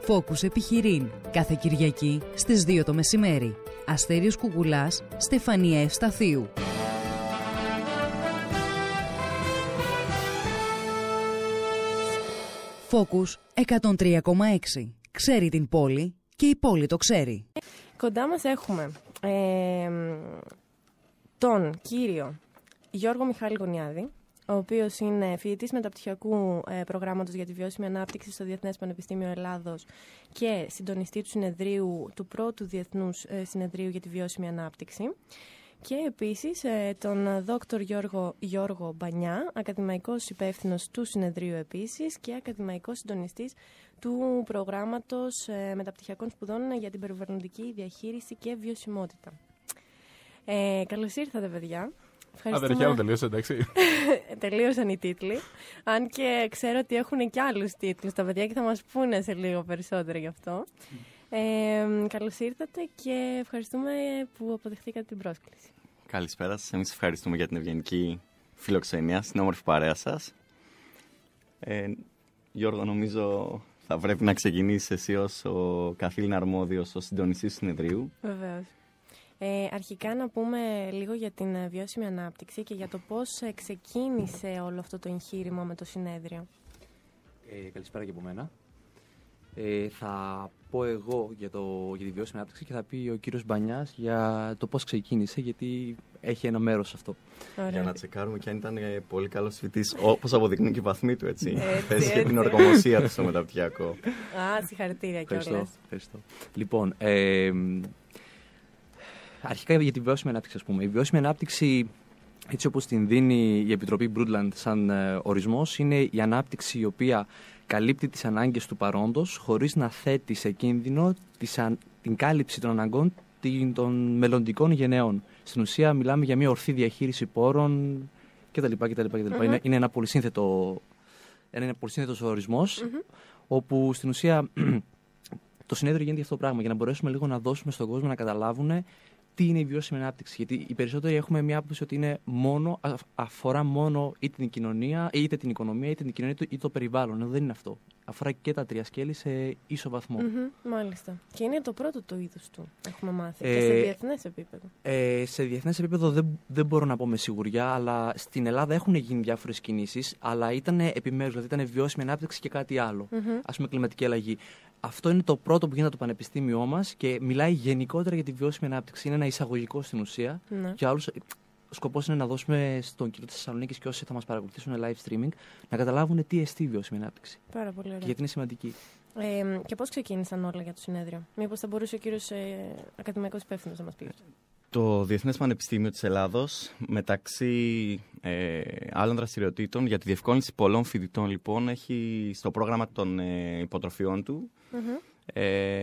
Focus Επιχειρήν, κάθε Κυριακή στις 2 το μεσημέρι. Αστέριος Κουκουλάς, Στεφανία Ευσταθίου. Focus 103,6. Ξέρει την πόλη και η πόλη το ξέρει. Κοντά μας έχουμε τον κύριο Γιώργο Μιχάλη Γωνιάδη, ο οποίος είναι φοιτητής μεταπτυχιακού προγράμματος για τη βιώσιμη ανάπτυξη στο Διεθνές Πανεπιστήμιο Ελλάδος και συντονιστή του συνεδρίου, του πρώτου Διεθνούς Συνεδρίου για τη Βιώσιμη Ανάπτυξη. Και επίσης τον δόκτωρ Γιώργο Μπανιά, ακαδημαϊκός υπεύθυνος του συνεδρίου επίσης και ακαδημαϊκός συντονιστής του προγράμματος μεταπτυχιακών σπουδών για την περιβαλλοντική διαχείριση και βιωσιμότητα. Καλώς ήρθατε, παιδιά. Αδερφιά, τελείωσε, εντάξει. Τελείωσαν οι τίτλοι. Αν και ξέρω ότι έχουν και άλλους τίτλους τα παιδιά και θα μας πούνε σε λίγο περισσότερο γι' αυτό. Καλώς ήρθατε και ευχαριστούμε που αποδεχτήκατε την πρόσκληση. Καλησπέρα σας. Εμείς ευχαριστούμε για την ευγενική φιλοξενία στην όμορφη παρέα σας. Γιώργο, νομίζω θα πρέπει να ξεκινήσεις εσύ ως ο καθήλυνα αρμόδιος, ως συντονιστής του συνεδρίου. Βεβαίως. Αρχικά να πούμε λίγο για την βιώσιμη ανάπτυξη και για το πώς ξεκίνησε όλο αυτό το εγχείρημα με το συνέδριο. Καλησπέρα και από μένα. Θα πω εγώ για τη βιώσιμη ανάπτυξη και θα πει ο κύριος Μπανιάς για το πώς ξεκίνησε, γιατί έχει ένα μέρος σε αυτό. Ωραία. Για να τσεκάρουμε και αν ήταν πολύ καλός φοιτητής, όπως αποδεικνύουν και οι βαθμοί του, έτσι. Θες και την ορκομοσία του στο μεταπτυχιακό. Συγχαρητήρια κιόλας. Ευχαριστώ. Λοιπόν, αρχικά για τη βιώσιμη ανάπτυξη, ας πούμε. Η βιώσιμη ανάπτυξη, έτσι όπως την δίνει η Επιτροπή Brundtland σαν ορισμός, είναι η ανάπτυξη η οποία καλύπτει τις ανάγκες του παρόντος χωρίς να θέτει σε κίνδυνο την κάλυψη των αναγκών των μελλοντικών γενεών. Στην ουσία μιλάμε για μια ορθή διαχείριση πόρων κτλ. Mm-hmm. Είναι ένα πολυσύνθετος ορισμός, όπου στην ουσία το συνέδριο γίνεται για αυτό το πράγμα, για να μπορέσουμε λίγο να δώσουμε στον κόσμο να καταλάβουν τι είναι η βιώσιμη ανάπτυξη. Γιατί οι περισσότεροι έχουμε μια άποψη ότι αφορά μόνο είτε την κοινωνία, είτε την οικονομία, είτε την κοινωνία, είτε το περιβάλλον. Ενώ δεν είναι αυτό. Αφορά και τα τρία σκέλη σε ίσο βαθμό. Μάλιστα. Και είναι το πρώτο του είδους του, έχουμε μάθει. Και σε διεθνές επίπεδο. Σε διεθνές επίπεδο δεν μπορώ να πω με σιγουριά, αλλά στην Ελλάδα έχουν γίνει διάφορες κινήσεις, αλλά ήταν επιμέρους. Δηλαδή ήταν βιώσιμη ανάπτυξη και κάτι άλλο. Ας πούμε, κλιματική αλλαγή. Αυτό είναι το πρώτο που γίνεται από το πανεπιστήμιό μας και μιλάει γενικότερα για τη βιώσιμη ανάπτυξη. Είναι ένα εισαγωγικό στην ουσία. Για άλλους, ο σκοπός είναι να δώσουμε στον κύριο της Θεσσαλονίκης και όσοι θα μας παρακολουθήσουν live streaming να καταλάβουν τι εστί η βιώσιμη ανάπτυξη. Πάρα πολύ ωραία. Και γιατί είναι σημαντική. Και πώς ξεκίνησαν όλα για το συνέδριο? Μήπως θα μπορούσε ο κύριος ακαδημαϊκός υπεύθυνος να μας πει αυτό? Το Διεθνές Πανεπιστήμιο της Ελλάδος, μεταξύ άλλων δραστηριοτήτων για τη διευκόλυνση πολλών φοιτητών, λοιπόν, έχει στο πρόγραμμα των υποτροφιών του,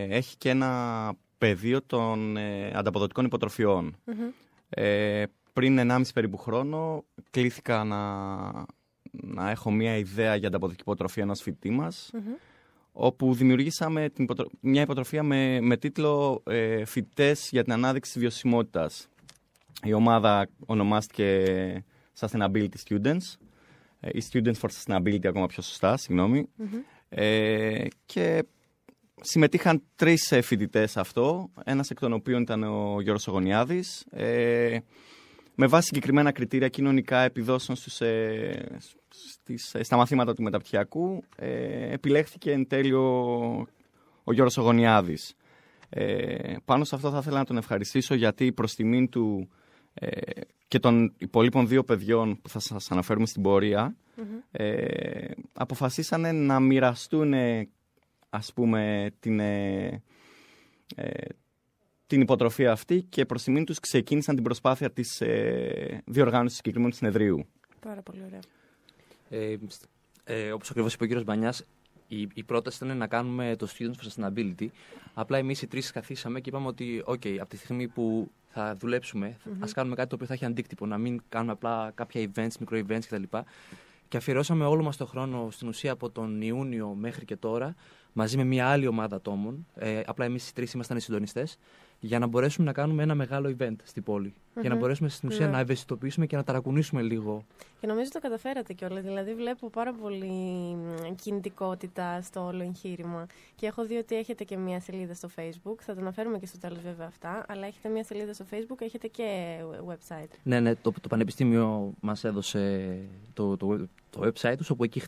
έχει και ένα πεδίο των ανταποδοτικών υποτροφιών. Πριν 1,5 περίπου χρόνο κλήθηκα να έχω μια ιδέα για ανταποδοτική υποτροφία ενός φοιτητή μας, όπου δημιουργήσαμε μια υποτροφία με τίτλο «Φοιτητές για την ανάδειξη της βιωσιμότητας». Η ομάδα ονομάστηκε Sustainability Students, ή Students for Sustainability ακόμα πιο σωστά, συγγνώμη. Και συμμετείχαν 3 φοιτητές αυτό, ένας εκ των οποίων ήταν ο Γιώργος Γωνιάδης. Με βάση συγκεκριμένα κριτήρια κοινωνικά επιδόσεων στα μαθήματα του μεταπτυχιακού, επιλέχθηκε εν τέλει ο Γιώργος Γωνιάδης. Πάνω σε αυτό θα ήθελα να τον ευχαριστήσω, γιατί προς τιμήν του και των υπολείπων 2 παιδιών που θα σας αναφέρουμε στην πορεία, αποφασίσανε να μοιραστούν, ας πούμε, την υποτροφία αυτή, και προς τιμήν τους ξεκίνησαν την προσπάθεια της διοργάνωσης συγκεκριμένου συνεδρίου. Πάρα πολύ ωραία. Όπως ακριβώς είπε ο κύριος Μπανιάς, η πρόταση ήταν να κάνουμε το Students for Sustainability. Απλά εμείς οι 3 καθίσαμε και είπαμε ότι από τη στιγμή που θα δουλέψουμε, ας κάνουμε κάτι το οποίο θα έχει αντίκτυπο, να μην κάνουμε απλά κάποια events, μικρο-events κτλ. Και αφιερώσαμε όλο μας τον χρόνο, στην ουσία, από τον Ιούνιο μέχρι και τώρα, μαζί με μια άλλη ομάδα ατόμων. Απλά εμείς οι 3 ήμασταν οι συντονιστές. για να μπορέσουμε να κάνουμε ένα μεγάλο event στην πόλη. Για να μπορέσουμε στην ουσία να ευαισθητοποιήσουμε και να ταρακουνήσουμε λίγο. Και νομίζω το καταφέρατε κιόλας. Δηλαδή, βλέπω πάρα πολύ κινητικότητα στο όλο εγχείρημα. Και έχω δει ότι έχετε και μια σελίδα στο Facebook. Θα το αναφέρουμε και στο τέλος, βέβαια, αυτά. Αλλά έχετε μια σελίδα στο Facebook, έχετε και website. Ναι, το Πανεπιστήμιο μας έδωσε το website τους, όπου εκεί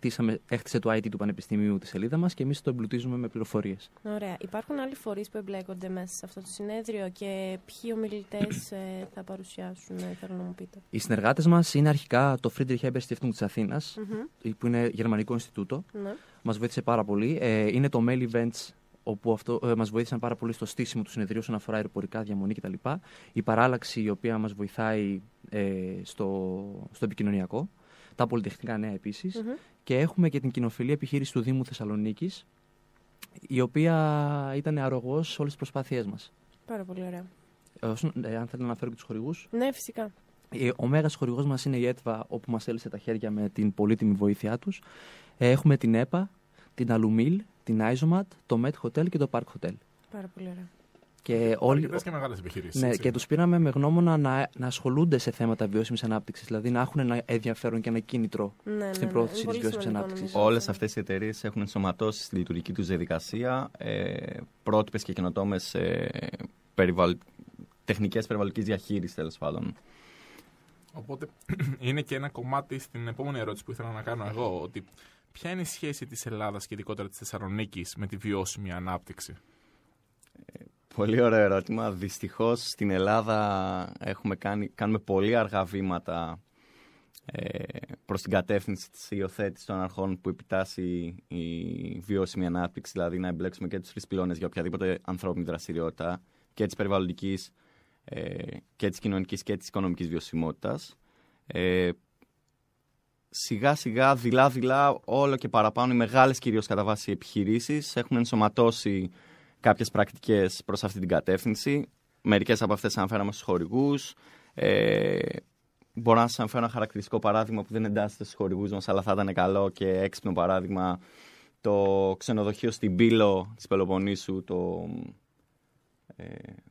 έχτισε το IT του Πανεπιστημίου τη σελίδα μας και εμείς το εμπλουτίζουμε με πληροφορίες. Ωραία. Υπάρχουν άλλοι φορείς που εμπλέκονται μέσα σε αυτό το συνέδριο και ποιοι ομιλητές θα παρουσιάσουν, θέλω να μου πείτε. Οι συνεργάτες μας είναι αρχικά το Friedrich Ebert Stiftung της Αθήνας, που είναι γερμανικό Ινστιτούτο. Ναι. Μας βοήθησε πάρα πολύ. Είναι το Mail Events, όπου μας βοήθησαν πάρα πολύ στο στήσιμο του συνεδρίου όσον αφορά αεροπορικά, διαμονή κτλ. Η παράλλαξη, η οποία μας βοηθάει στο επικοινωνιακό. Τα πολυτεχνικά νέα επίσης. Και έχουμε και την κοινοφιλή επιχείρηση του Δήμου Θεσσαλονίκης, η οποία ήταν αρρωγός σε όλες τις προσπάθειές μας. Πάρα πολύ ωραία. Αν θέλετε να αναφέρω και τους χορηγούς. Ναι, φυσικά. Ο μέγας χορηγός μας είναι η ΕΤΒΑ, όπου μας έλυσε τα χέρια με την πολύτιμη βοήθειά τους. Έχουμε την ΕΠΑ, την Αλουμίλ, την Isomat, το Met Hotel και το Park Hotel. Πάρα πολύ ωραία. Και όλοι. Και μεγάλες επιχειρήσεις. Ναι, και τους πήραμε με γνώμονα να ασχολούνται σε θέματα βιώσιμης ανάπτυξης, δηλαδή να έχουν ένα ενδιαφέρον και ένα κίνητρο στην πρόθεση της βιώσιμης ανάπτυξης. Όλες αυτές οι εταιρείες έχουν ενσωματώσει στη λειτουργική τους διαδικασία πρότυπες και καινοτόμες τεχνικές περιβαλλοντικής διαχείρισης, τέλος πάντων. Οπότε είναι και ένα κομμάτι στην επόμενη ερώτηση που ήθελα να κάνω εγώ, ότι ποια είναι η σχέση της Ελλάδας και ειδικότερα της Θεσσαλονίκης με τη βιώσιμη ανάπτυξη? Πολύ ωραίο ερώτημα. Δυστυχώς στην Ελλάδα κάνουμε πολύ αργά βήματα προς την κατεύθυνση της υιοθέτησης των αρχών που επιτάσσει η βιώσιμη ανάπτυξη, δηλαδή να εμπλέξουμε και τους τρεις πυλώνες για οποιαδήποτε ανθρώπινη δραστηριότητα, και της περιβαλλοντικής και της κοινωνικής και της οικονομικής βιωσιμότητας. Σιγά σιγά, δειλά-δειλά, όλο και παραπάνω οι μεγάλες κυρίως κατά βάση επιχειρήσεις έχουν ενσωματώσει κάποιες πρακτικές προς αυτή την κατεύθυνση. Μερικές από αυτές αναφέραμε στους χορηγούς. Μπορώ να σας αναφέρω ένα χαρακτηριστικό παράδειγμα που δεν εντάσσεται στους χορηγούς μας, αλλά θα ήταν καλό και έξυπνο παράδειγμα. Το ξενοδοχείο στην Πύλο της Πελοποννήσου,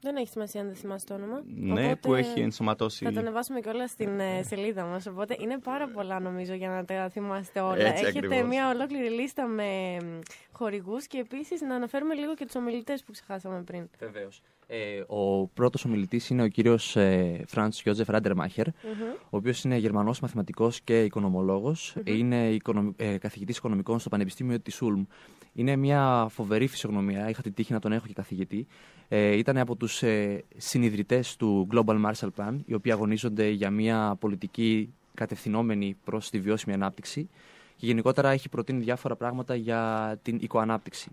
δεν έχει σημασία αν δεν θυμάσαι το όνομα. Ναι, οπότε που έχει ενσωματώσει. Θα το ανεβάσουμε και όλα στην σελίδα μας. Οπότε είναι πάρα πολλά, νομίζω, για να τα θυμάστε όλα. Έτσι, έχετε ακριβώς μια ολόκληρη λίστα με χορηγούς και επίσης να αναφέρουμε λίγο και τους ομιλητές που ξεχάσαμε πριν. Βεβαίως. Ο πρώτος ομιλητής είναι ο κύριος Φραντς Γιόζεφ Ράντερμάχερ, ο οποίος είναι Γερμανός μαθηματικός και οικονομολόγος. Είναι καθηγητής οικονομικών στο Πανεπιστήμιο της Ούλμ. Είναι μια φοβερή φυσιογνωμία. Είχα την τύχη να τον έχω και καθηγητή. Ήταν από τους συνιδρυτές του Global Marshall Plan, οι οποίοι αγωνίζονται για μια πολιτική κατευθυνόμενη προς τη βιώσιμη ανάπτυξη. Και γενικότερα έχει προτείνει διάφορα πράγματα για την οικοανάπτυξη,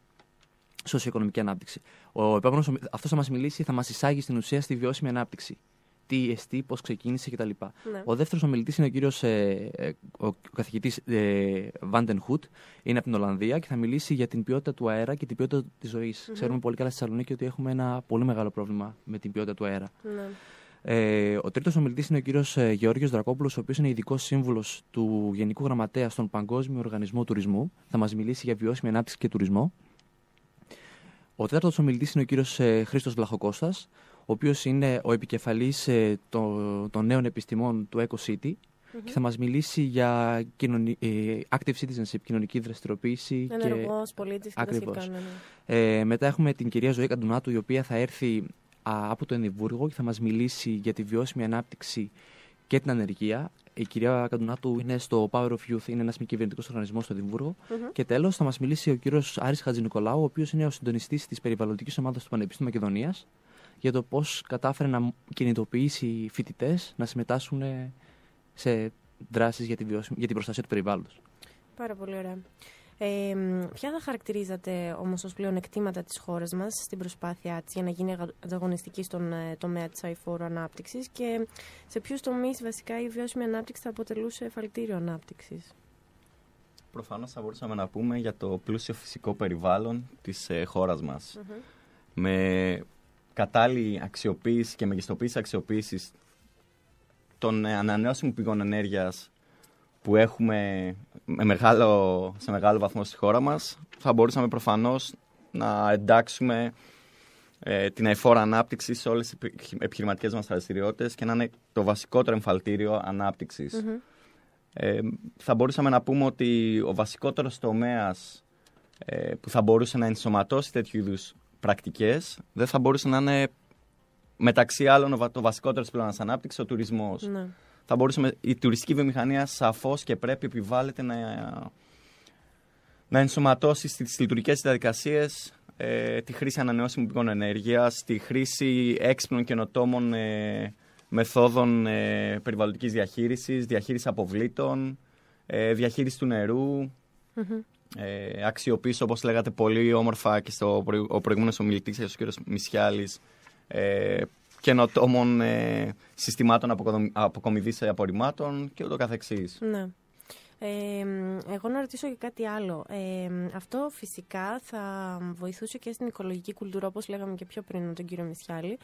σοσιοοικονομική ανάπτυξη. Ο επόμενος, αυτός θα μας μιλήσει, θα μας εισάγει στην ουσία στη βιώσιμη ανάπτυξη. Τι εστί, πώς ξεκίνησε κτλ. Ναι. Ο δεύτερος ομιλητής είναι ο κύριος ο καθηγητής Βάντεν Χουτ, είναι από την Ολλανδία και θα μιλήσει για την ποιότητα του αέρα και την ποιότητα της ζωής. Ξέρουμε πολύ καλά στη Θεσσαλονίκη ότι έχουμε ένα πολύ μεγάλο πρόβλημα με την ποιότητα του αέρα. Ναι. Ο τρίτος ομιλητής είναι ο κύριος Γεώργιος Δρακόπουλος, ο οποίος είναι ειδικός σύμβουλος του Γενικού Γραμματέα στον Παγκόσμιο Οργανισμό Τουρισμού. Θα μας μιλήσει για βιώσιμη ανάπτυξη και τουρισμό. Ο τέταρτος ομιλητής είναι ο κύριος Χρήστος Βλαχοκώστας, ο οποίος είναι ο επικεφαλής των νέων επιστημών του EcoCity και θα μας μιλήσει για active citizenship, κοινωνική δραστηριοποίηση. Ενεργός πολίτης και ακριβώς. Μετά έχουμε την κυρία Ζωή Καντουνάτου, η οποία θα έρθει από το Εδιμβούργο και θα μας μιλήσει για τη βιώσιμη ανάπτυξη και την ανεργία. Η κυρία Καντουνάτου είναι στο Power of Youth, είναι ένας μη κυβερνητικός οργανισμός στο Εδιμβούργο. Και τέλος θα μας μιλήσει ο κύριος Άρης Χατζηνικολάου, ο οποίος είναι ο συντονιστής της περιβαλλοντικής ομάδας του Πανεπιστημίου Μακεδονίας, για το πώς κατάφερε να κινητοποιήσει φοιτητές να συμμετάσχουν σε δράσεις για την προστασία του περιβάλλοντος. Πάρα πολύ ωραία. Ποια θα χαρακτηρίζατε όμως ως πλεονεκτήματα της χώρας μας στην προσπάθειά της για να γίνει ανταγωνιστική στον τομέα της αειφόρου ανάπτυξης και σε ποιους τομείς βασικά η βιώσιμη ανάπτυξη θα αποτελούσε εφαλτήριο ανάπτυξης? Προφανώς θα μπορούσαμε να πούμε για το πλούσιο φυσικό περιβάλλον της χώρας μας. Με κατάλληλη αξιοποίηση και μεγιστοποίηση αξιοποίησης των ανανεώσιμων πηγών ενέργειας που έχουμε σε μεγάλο βαθμό στη χώρα μας, θα μπορούσαμε προφανώς να εντάξουμε την αηφόρα ανάπτυξη σε όλες τις επιχειρηματικές μας δραστηριότητες και να είναι το βασικότερο εμφαλτήριο ανάπτυξης. Θα μπορούσαμε να πούμε ότι ο βασικότερος τομέας που θα μπορούσε να ενσωματώσει τέτοιου είδους πρακτικές δεν θα μπορούσε να είναι, μεταξύ άλλων, το βασικότερο πλέον ανάπτυξη, ο τουρισμός. Ναι. Θα μπορούσαμε, η τουριστική βιομηχανία σαφώς και πρέπει, επιβάλλεται να ενσωματώσει στις λειτουργικές διαδικασίες τη χρήση ανανεώσιμων πηγών ενέργειας, τη χρήση έξυπνων καινοτόμων μεθόδων περιβαλλοντικής διαχείρισης, διαχείριση αποβλήτων, διαχείριση του νερού, αξιοποίηση, όπως λέγατε πολύ όμορφα και ο προηγούμενος ομιλητής, ο κ. Μισιάλης, καινοτόμων συστημάτων αποκομιδής απορριμμάτων και ούτω καθεξής. Ναι. Εγώ να ρωτήσω και κάτι άλλο. Αυτό φυσικά θα βοηθούσε και στην οικολογική κουλτούρα, όπως λέγαμε και πιο πριν με τον κύριο Μισιάλη,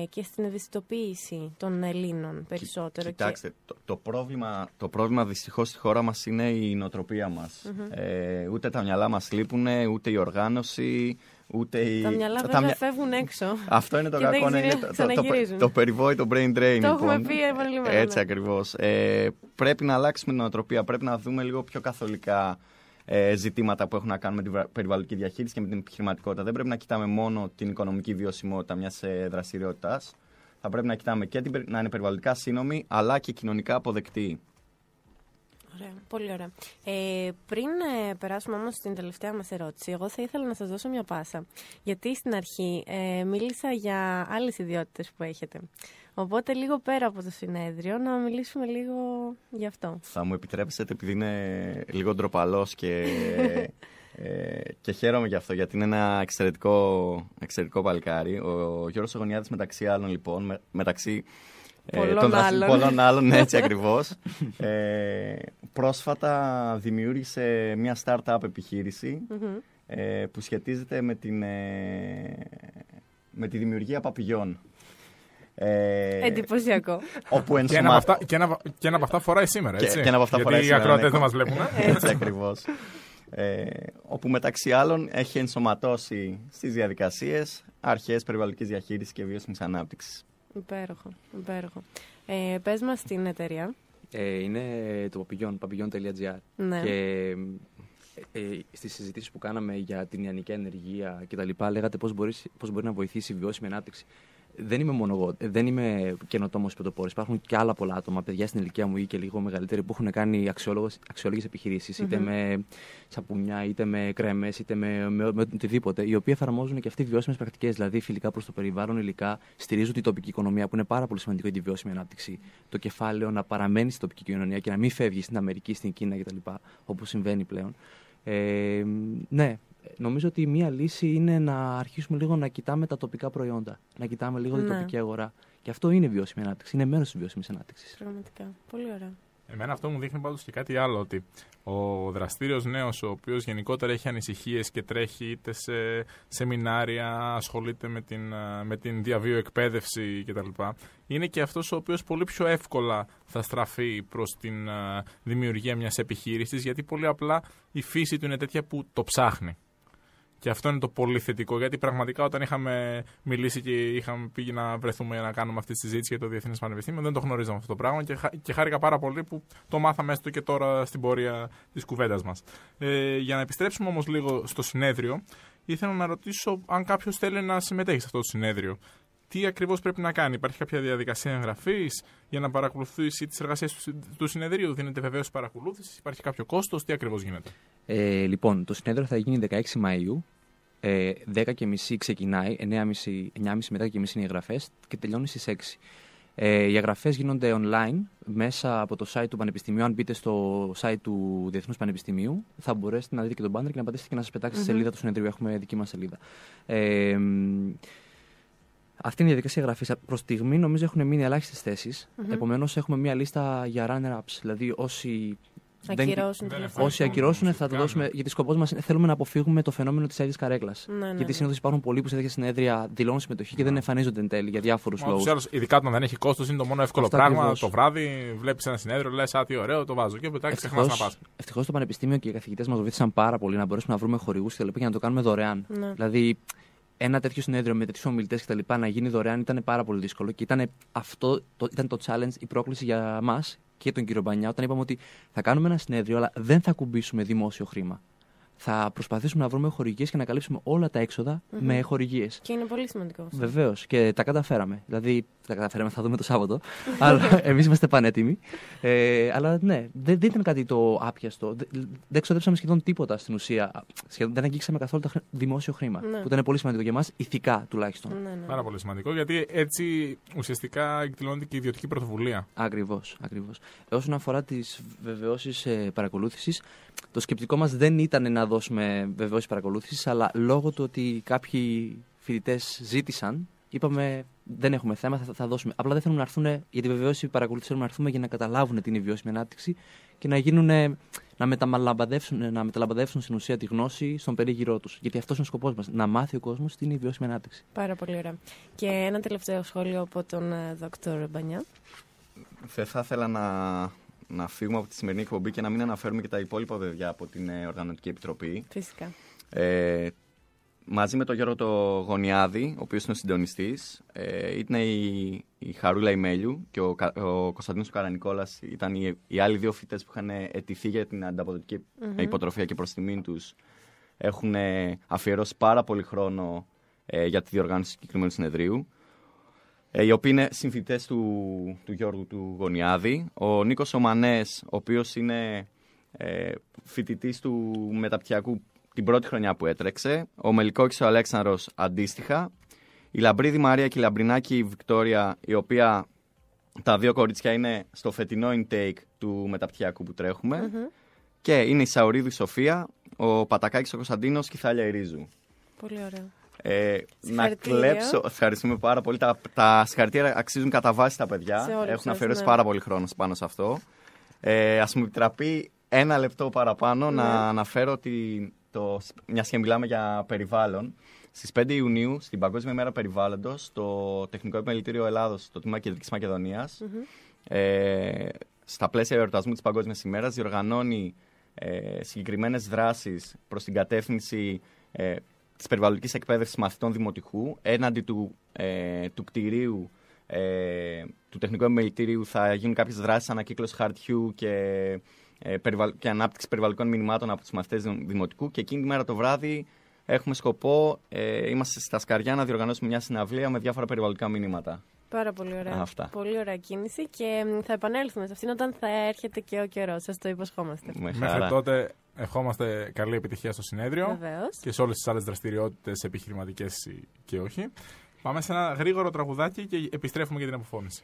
και στην ευαισθητοποίηση των Ελλήνων περισσότερο. Κοιτάξτε, το πρόβλημα δυστυχώς στη χώρα μας είναι η νοοτροπία μας. Ούτε τα μυαλά μας λείπουν, ούτε η οργάνωση, ούτε η... Τα μυαλά βέβαια φεύγουν έξω. Αυτό είναι το κακό, το περιβόητο brain drain. Το έχουμε πει επανειλημμένα. Έτσι ακριβώς. Πρέπει να αλλάξουμε την νοοτροπία, πρέπει να δούμε λίγο πιο καθολικά ζητήματα που έχουν να κάνουν με την περιβαλλοντική διαχείριση και με την επιχειρηματικότητα. Δεν πρέπει να κοιτάμε μόνο την οικονομική βιωσιμότητα μιας δραστηριότητας. Θα πρέπει να κοιτάμε και να είναι περιβαλλοντικά σύνομη, αλλά και κοινωνικά αποδεκτή. Ωραία, πολύ ωραία. Πριν περάσουμε όμως στην τελευταία μας ερώτηση, εγώ θα ήθελα να σας δώσω μια πάσα. Γιατί στην αρχή μίλησα για άλλες ιδιότητες που έχετε. Οπότε λίγο πέρα από το συνέδριο να μιλήσουμε λίγο γι' αυτό. Θα μου επιτρέψετε, επειδή είναι λίγο ντροπαλός και χαίρομαι γι' αυτό, γιατί είναι ένα εξαιρετικό παλικάρι. Ο Γιώργος Ογωνιάδης, μεταξύ άλλων, λοιπόν, μεταξύ πολλών άλλων, έτσι ακριβώς, πρόσφατα δημιούργησε μια start-up επιχείρηση που σχετίζεται με τη δημιουργία παπηγιών. Εντυπωσιακό. Και ένα από αυτά φοράει σήμερα, έτσι. Και ένα από αυτά φοράει σήμερα. Γιατί οι ακροατές δεν μας βλέπουν. Έτσι ακριβώς. Όπου μεταξύ άλλων έχει ενσωματώσει στις διαδικασίες αρχές περιβαλλοντικής διαχείρισης και βιώσιμης ανάπτυξης. Υπέροχο. Πες μας την εταιρεία. Είναι το papillon.gr. Ναι. Και στις συζητήσεις που κάναμε για την ιανική ενεργεία κτλ. Λέγατε πώς μπορεί να βοηθήσει η βιώσιμη ανάπτυξη. Δεν είμαι μόνο εγώ, δεν είμαι καινοτόμος πρωτοπόρος. Υπάρχουν και άλλα πολλά άτομα, παιδιά στην ηλικία μου ή και λίγο μεγαλύτεροι, που έχουν κάνει αξιόλογες επιχειρήσεις, είτε με σαπουνιά, είτε με κρέμες, είτε με οτιδήποτε, οι οποίοι εφαρμόζουν και αυτοί βιώσιμες πρακτικές, δηλαδή φιλικά προς το περιβάλλον, υλικά, στηρίζουν την τοπική οικονομία, που είναι πάρα πολύ σημαντικό για τη βιώσιμη ανάπτυξη. Το κεφάλαιο να παραμένει στην τοπική κοινωνία και να μην φεύγει στην Αμερική, στην Κίνα κτλ. Όπως συμβαίνει πλέον. Ναι. Νομίζω ότι μία λύση είναι να αρχίσουμε λίγο να κοιτάμε τα τοπικά προϊόντα. Να κοιτάμε λίγο την τοπική αγορά. Και αυτό είναι βιώσιμη ανάπτυξη. Είναι μέρος της βιώσιμης ανάπτυξης. Πραγματικά. Πολύ ωραία. Εμένα αυτό μου δείχνει πάντως και κάτι άλλο. Ότι ο δραστήριος νέος, ο οποίος γενικότερα έχει ανησυχίες και τρέχει είτε σε σεμινάρια, ασχολείται με την διαβίω εκπαίδευση κτλ., είναι και αυτός ο οποίος πολύ πιο εύκολα θα στραφεί προς την δημιουργία μιας επιχείρησης, γιατί πολύ απλά η φύση του είναι τέτοια που το ψάχνει. Και αυτό είναι το πολύ θετικό, γιατί πραγματικά όταν είχαμε μιλήσει και είχαμε πήγει να βρεθούμε να κάνουμε αυτή τη συζήτηση για το Διεθνές Πανεπιστήμιο, δεν το γνωρίζαμε αυτό το πράγμα και χάρηκα πάρα πολύ που το μάθαμε έστω και τώρα στην πορεία της κουβέντας μας. Για να επιστρέψουμε όμως λίγο στο συνέδριο, ήθελα να ρωτήσω αν κάποιος θέλει να συμμετέχει σε αυτό το συνέδριο. Τι ακριβώς πρέπει να κάνει, υπάρχει κάποια διαδικασία εγγραφής για να παρακολουθήσει τις εργασίες του συνεδρίου, δίνεται βεβαίως παρακολούθηση, υπάρχει κάποιο κόστος, τι ακριβώς γίνεται? Λοιπόν, το συνέδριο θα γίνει 16 Μαΐου, 10:30 ξεκινάει, 9:30 μετά και μισή είναι οι εγγραφές και τελειώνει στις 6. Οι εγγραφές γίνονται online μέσα από το site του Πανεπιστημίου. Αν μπείτε στο site του Διεθνούς Πανεπιστημίου, θα μπορέσετε να δείτε και τον banner και να πατήσετε και να σας πετάξει στη σελίδα του συνεδρίου. Έχουμε δική μας σελίδα. Αυτή είναι η διαδικασία εγγραφής. Προς στιγμή νομίζω έχουν μείνει ελάχιστες θέσεις. Επομένως, έχουμε μία λίστα για runner-ups. Δηλαδή, όσοι ακυρώσουν θα το δώσουμε. Γιατί σκοπός μας θέλουμε να αποφύγουμε το φαινόμενο της ίδιας καρέκλας. Γιατί συνήθως υπάρχουν πολλοί που σε τέτοια συνέδρια δηλώνουν συμμετοχή και δεν εμφανίζονται εν τέλει για διάφορους λόγους. Ειδικά όταν δεν έχει κόστος, είναι το μόνο εύκολο πράγμα. Ακριβώς. Το βράδυ βλέπεις ένα συνέδριο, λες τι ωραίο, το βάζω και μετά ξεχνάς να πας. Ευτυχώς το Πανεπιστήμιο και οι καθηγητές μας βοήθησαν πάρα πολύ να μπορέσουμε να βρούμε χορηγούς και να το κάνουμε δωρεάν. Δηλαδή, ένα τέτοιο συνέδριο με τέτοιους ομιλητές και τα λοιπά να γίνει δωρεάν ήταν πάρα πολύ δύσκολο και ήταν το challenge, η πρόκληση για μας και τον κύριο Μπανιά, όταν είπαμε ότι θα κάνουμε ένα συνέδριο, αλλά δεν θα ακουμπήσουμε δημόσιο χρήμα. Θα προσπαθήσουμε να βρούμε χορηγίες και να καλύψουμε όλα τα έξοδα με χορηγίες. Και είναι πολύ σημαντικό. Βεβαίως. Και τα καταφέραμε. Δηλαδή, τα καταφέραμε, θα δούμε το Σάββατο. Αλλά εμείς είμαστε πανέτοιμοι. Αλλά ναι, δεν ήταν κάτι το άπιαστο. Δεν ξοδέψαμε σχεδόν τίποτα στην ουσία. Δεν αγγίξαμε καθόλου το δημόσιο χρήμα. Ναι. Που ήταν πολύ σημαντικό για εμάς, ηθικά τουλάχιστον. Ναι. Πάρα πολύ σημαντικό, γιατί έτσι ουσιαστικά εκδηλώνεται και η ιδιωτική πρωτοβουλία. Ακριβώς. Όσον αφορά τις βεβαιώσεις παρακολούθησης, το σκεπτικό μας δεν ήταν να δώσουμε βεβαιώσεις παρακολούθησης, αλλά λόγω του ότι κάποιοι φοιτητές ζήτησαν, είπαμε δεν έχουμε θέμα, θα δώσουμε. Απλά δεν θέλουμε να έρθουν για τη βεβαίωση παρακολούθηση, θέλουμε να έρθουμε για να καταλάβουν τι είναι η βιώσιμη ανάπτυξη και να μεταλαμπαδεύσουν στην ουσία τη γνώση στον περίγυρό τους. Γιατί αυτός είναι ο σκοπός μας, να μάθει ο κόσμος τι είναι η βιώσιμη ανάπτυξη. Πάρα πολύ ωραία. Και ένα τελευταίο σχόλιο από τον Δόκτωρ Μπανιά. Δεν θα ήθελα να φύγουμε από τη σημερινή εκπομπή και να μην αναφέρουμε και τα υπόλοιπα παιδιά από την Οργανωτική Επιτροπή. Φυσικά. Μαζί με τον Γιώργο το Γωνιάδη, ο οποίος είναι ο συντονιστής, ήταν η Χαρούλα Ημέλιου και ο Κωνσταντίνος Καρανικόλας, ήταν οι άλλοι δύο φοιτητές που είχαν αιτηθεί για την ανταποδοτική υποτροφία και προς τιμήν τους. Έχουν αφιερώσει πάρα πολύ χρόνο για τη διοργάνωση του συγκεκριμένου συνεδρίου, οι οποίοι είναι συμφοιτητές του Γιώργου του Γωνιάδη. Ο Νίκος Ομανές, ο οποίος είναι φοιτητής του μεταπτυχιακού την πρώτη χρονιά που έτρεξε. Ο Μελικόκης ο Αλέξανδρος αντίστοιχα. Η Λαμπρίδη Μαρία και η Λαμπρινάκη Βικτόρια, η οποία τα δύο κορίτσια είναι στο φετινό intake του μεταπτυχιακού που τρέχουμε. Και είναι η Σαουρίδου Σοφία, ο Πατακάκης ο Κωνσταντίνος και η Θάλια Ιρίζου. Πολύ ωραίο. Να κλέψω. Ευχαριστούμε πάρα πολύ. Τα συγχαρητήρια αξίζουν κατά βάση τα παιδιά. Έχουν αφιερώσει πάρα πολύ χρόνο πάνω σε αυτό. Ας μου επιτραπεί ένα λεπτό παραπάνω να αναφέρω ότι μιας και μιλάμε για περιβάλλον. Στις 5 Ιουνίου, στην Παγκόσμια Μέρα Περιβάλλοντος, το Τεχνικό Επιμελητήριο Ελλάδος, το Τμήμα Κεντρικής Μακεδονίας, στα πλαίσια εορτασμού της Παγκόσμιας ημέρας, διοργανώνει συγκεκριμένες δράσεις προς την κατεύθυνση της περιβαλλοντικής εκπαίδευσης μαθητών δημοτικού. Έναντι του κτηρίου του Τεχνικού Επιμελητηρίου θα γίνουν κάποιες δράσεις ανακύκλωση χαρτιού και ανάπτυξη περιβαλλοντικών μηνυμάτων από τους μαθητές δημοτικού. Και εκείνη τη μέρα το βράδυ έχουμε σκοπό, είμαστε στα Σκαριά, να διοργανώσουμε μια συναυλία με διάφορα περιβαλλοντικά μηνύματα. Πάρα πολύ ωραία. Αυτά. Πολύ ωραία κίνηση και θα επανέλθουμε σε αυτήν όταν θα έρχεται και ο καιρός. Σας το υποσχόμαστε. Μέχρι τότε ευχόμαστε καλή επιτυχία στο συνέδριο. Βεβαίως. Και σε όλες τις άλλες δραστηριότητες επιχειρηματικές και όχι. Πάμε σε ένα γρήγορο τραγουδάκι και επιστρέφουμε για την αποφώνηση.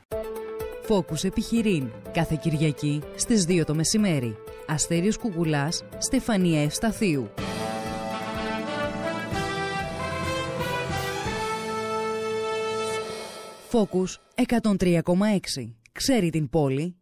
Focus Επιχειρήν. Κάθε Κυριακή στις 2 το μεσημέρι. Αστέριος Κουκουλάς, Στεφανία Ευσταθίου. Focus 103,6. Ξέρει την πόλη